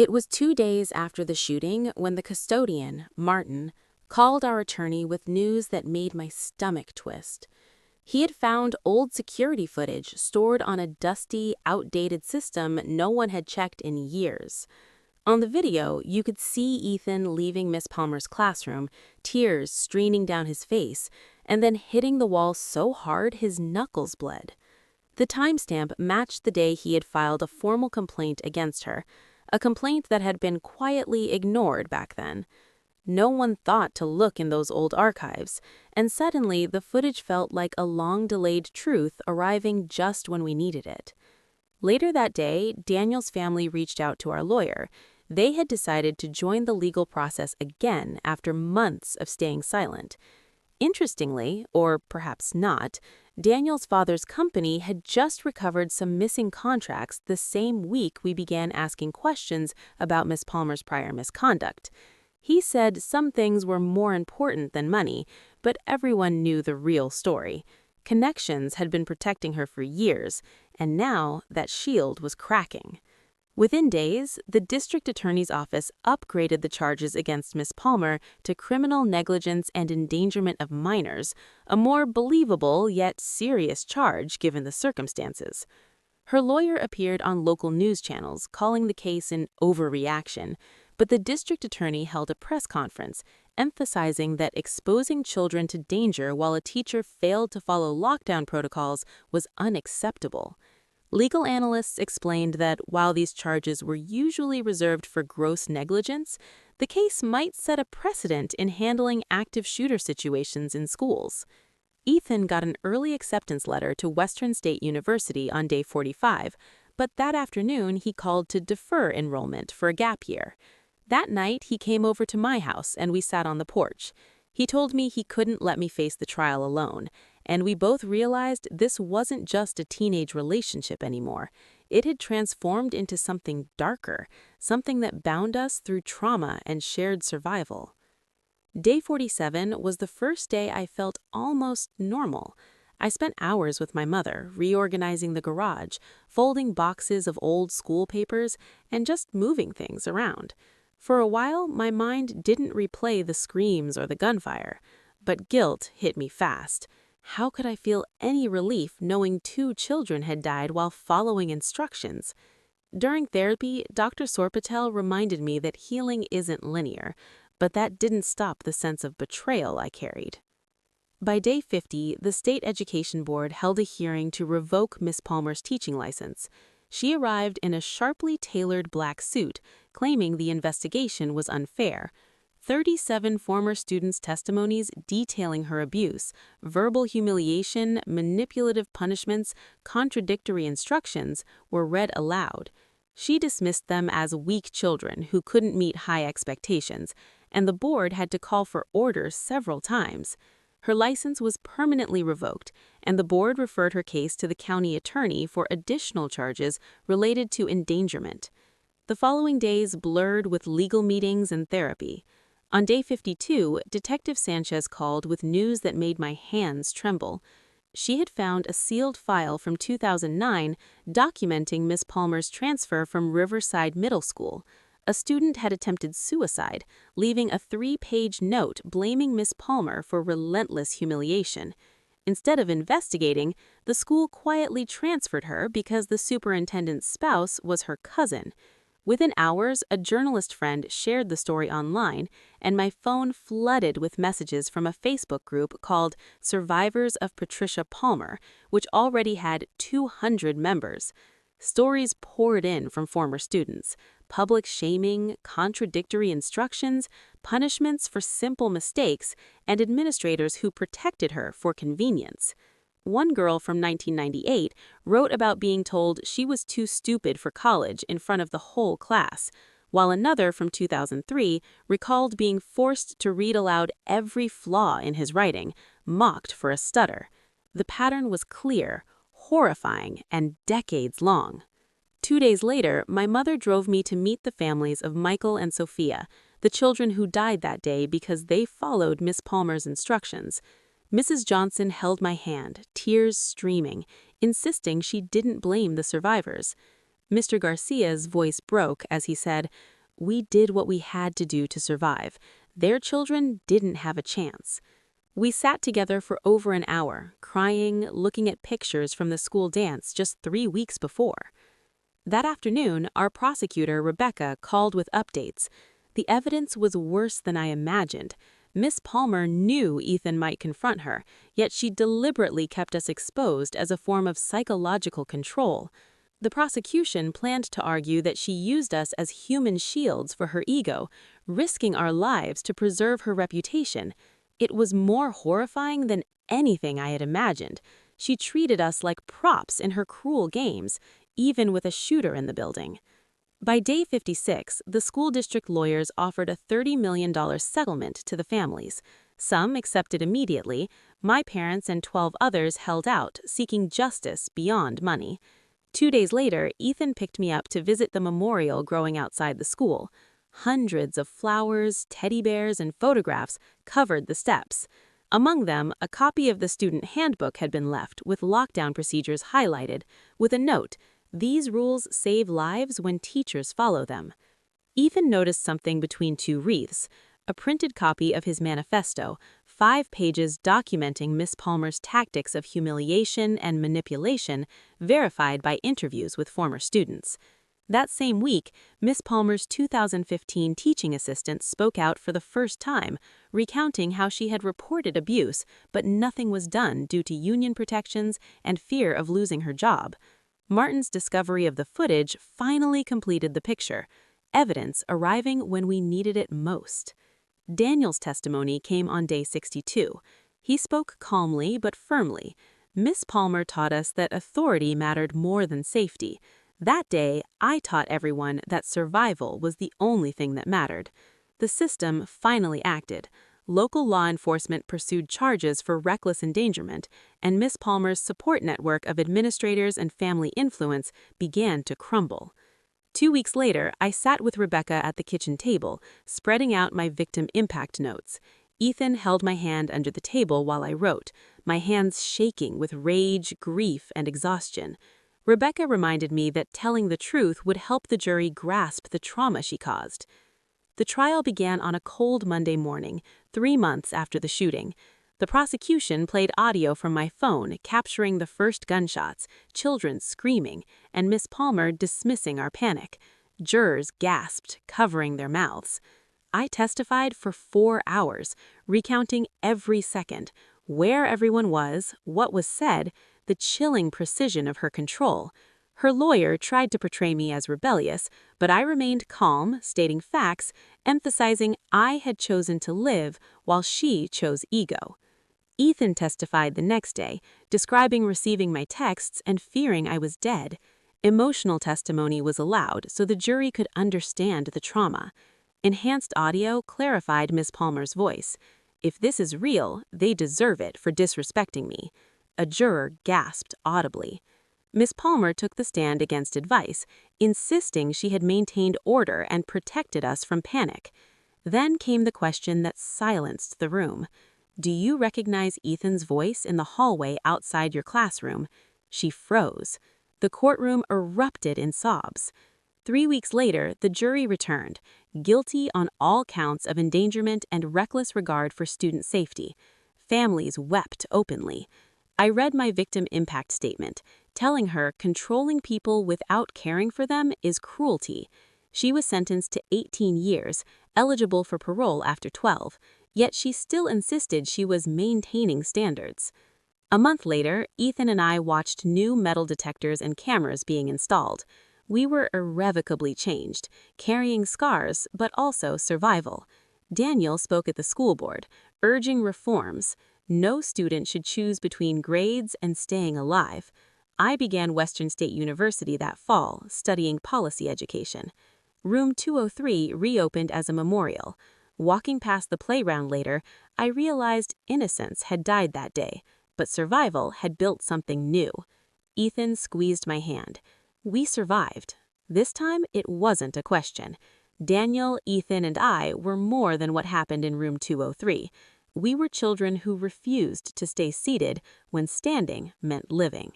It was 2 days after the shooting when the custodian, Martin, called our attorney with news that made my stomach twist. He had found old security footage stored on a dusty, outdated system no one had checked in years. On the video, you could see Ethan leaving Miss Palmer's classroom, tears streaming down his face, and then hitting the wall so hard his knuckles bled. The timestamp matched the day he had filed a formal complaint against her, a complaint that had been quietly ignored back then. No one thought to look in those old archives, and suddenly the footage felt like a long-delayed truth arriving just when we needed it. Later that day, Daniel's family reached out to our lawyer. They had decided to join the legal process again after months of staying silent. Interestingly, or perhaps not, Daniel's father's company had just recovered some missing contracts the same week we began asking questions about Miss Palmer's prior misconduct. He said some things were more important than money, but everyone knew the real story. Connections had been protecting her for years, and now that shield was cracking. Within days, the district attorney's office upgraded the charges against Miss Palmer to criminal negligence and endangerment of minors, a more believable yet serious charge given the circumstances. Her lawyer appeared on local news channels, calling the case an overreaction, but the district attorney held a press conference, emphasizing that exposing children to danger while a teacher failed to follow lockdown protocols was unacceptable. Legal analysts explained that while these charges were usually reserved for gross negligence, the case might set a precedent in handling active shooter situations in schools. Ethan got an early acceptance letter to Western State University on day 45, but that afternoon he called to defer enrollment for a gap year. That night, he came over to my house and we sat on the porch. He told me he couldn't let me face the trial alone, and we both realized this wasn't just a teenage relationship anymore. It had transformed into something darker, something that bound us through trauma and shared survival. Day 47 was the first day I felt almost normal. I spent hours with my mother, reorganizing the garage, folding boxes of old school papers, and just moving things around. For a while, my mind didn't replay the screams or the gunfire, but guilt hit me fast. How could I feel any relief knowing 2 children had died while following instructions? During therapy, Dr. Sorpatel reminded me that healing isn't linear, but that didn't stop the sense of betrayal I carried. By day 50, the State Education Board held a hearing to revoke Miss Palmer's teaching license. She arrived in a sharply tailored black suit, claiming the investigation was unfair. 37 former students' testimonies detailing her abuse, verbal humiliation, manipulative punishments, contradictory instructions were read aloud. She dismissed them as weak children who couldn't meet high expectations, and the board had to call for orders several times. Her license was permanently revoked, and the board referred her case to the county attorney for additional charges related to endangerment. The following days blurred with legal meetings and therapy. On day 52, Detective Sanchez called with news that made my hands tremble. She had found a sealed file from 2009 documenting Miss Palmer's transfer from Riverside Middle School. A student had attempted suicide, leaving a 3-page note blaming Miss Palmer for relentless humiliation. Instead of investigating, the school quietly transferred her because the superintendent's spouse was her cousin. Within hours, a journalist friend shared the story online, and my phone flooded with messages from a Facebook group called Survivors of Patricia Palmer, which already had 200 members. Stories poured in from former students: public shaming, contradictory instructions, punishments for simple mistakes, and administrators who protected her for convenience. One girl from 1998 wrote about being told she was too stupid for college in front of the whole class, while another from 2003 recalled being forced to read aloud every flaw in his writing, mocked for a stutter. The pattern was clear, horrifying, and decades long. 2 days later, my mother drove me to meet the families of Michael and Sophia, the children who died that day because they followed Miss Palmer's instructions. Mrs. Johnson held my hand, tears streaming, insisting she didn't blame the survivors. Mr. Garcia's voice broke as he said, "We did what we had to do to survive. Their children didn't have a chance." We sat together for over an hour, crying, looking at pictures from the school dance just 3 weeks before. That afternoon, our prosecutor, Rebecca, called with updates. The evidence was worse than I imagined. Miss Palmer knew Ethan might confront her, yet she deliberately kept us exposed as a form of psychological control. The prosecution planned to argue that she used us as human shields for her ego, risking our lives to preserve her reputation. It was more horrifying than anything I had imagined. She treated us like props in her cruel games, even with a shooter in the building. By day 56, the school district lawyers offered a $30 million settlement to the families. Some accepted immediately. My parents and 12 others held out, seeking justice beyond money. 2 days later, Ethan picked me up to visit the memorial growing outside the school. Hundreds of flowers, teddy bears, and photographs covered the steps. Among them, a copy of the student handbook had been left with lockdown procedures highlighted, with a note, "These rules save lives when teachers follow them." Ethan noticed something between 2 wreaths, a printed copy of his manifesto, 5 pages documenting Miss Palmer's tactics of humiliation and manipulation, verified by interviews with former students. That same week, Miss Palmer's 2015 teaching assistant spoke out for the first time, recounting how she had reported abuse, but nothing was done due to union protections and fear of losing her job. Martin's discovery of the footage finally completed the picture, evidence arriving when we needed it most. Daniel's testimony came on day 62. He spoke calmly but firmly. Miss Palmer taught us that authority mattered more than safety. That day, I taught everyone that survival was the only thing that mattered. The system finally acted. Local law enforcement pursued charges for reckless endangerment, and Miss Palmer's support network of administrators and family influence began to crumble. 2 weeks later, I sat with Rebecca at the kitchen table, spreading out my victim impact notes. Ethan held my hand under the table while I wrote, my hands shaking with rage, grief, and exhaustion. Rebecca reminded me that telling the truth would help the jury grasp the trauma she caused. The trial began on a cold Monday morning, 3 months after the shooting. The prosecution played audio from my phone, capturing the first gunshots, children screaming, and Miss Palmer dismissing our panic. Jurors gasped, covering their mouths. I testified for 4 hours, recounting every second, where everyone was, what was said, the chilling precision of her control. Her lawyer tried to portray me as rebellious, but I remained calm, stating facts, emphasizing I had chosen to live while she chose ego. Ethan testified the next day, describing receiving my texts and fearing I was dead. Emotional testimony was allowed so the jury could understand the trauma. Enhanced audio clarified Miss Palmer's voice. If this is real, they deserve it for disrespecting me. A juror gasped audibly. Miss Palmer took the stand against advice, insisting she had maintained order and protected us from panic. Then came the question that silenced the room. Do you recognize Ethan's voice in the hallway outside your classroom? She froze. The courtroom erupted in sobs. 3 weeks later, the jury returned, guilty on all counts of endangerment and reckless regard for student safety. Families wept openly. I read my victim impact statement, telling her controlling people without caring for them is cruelty. She was sentenced to 18 years, eligible for parole after 12, yet she still insisted she was maintaining standards. A month later, Ethan and I watched new metal detectors and cameras being installed. We were irrevocably changed, carrying scars, but also survival. Daniel spoke at the school board, urging reforms. No student should choose between grades and staying alive. I began Western State University that fall, studying policy education. Room 203 reopened as a memorial. Walking past the playground later, I realized innocence had died that day, but survival had built something new. Ethan squeezed my hand. We survived. This time, it wasn't a question. Daniel, Ethan, and I were more than what happened in room 203. We were children who refused to stay seated when standing meant living.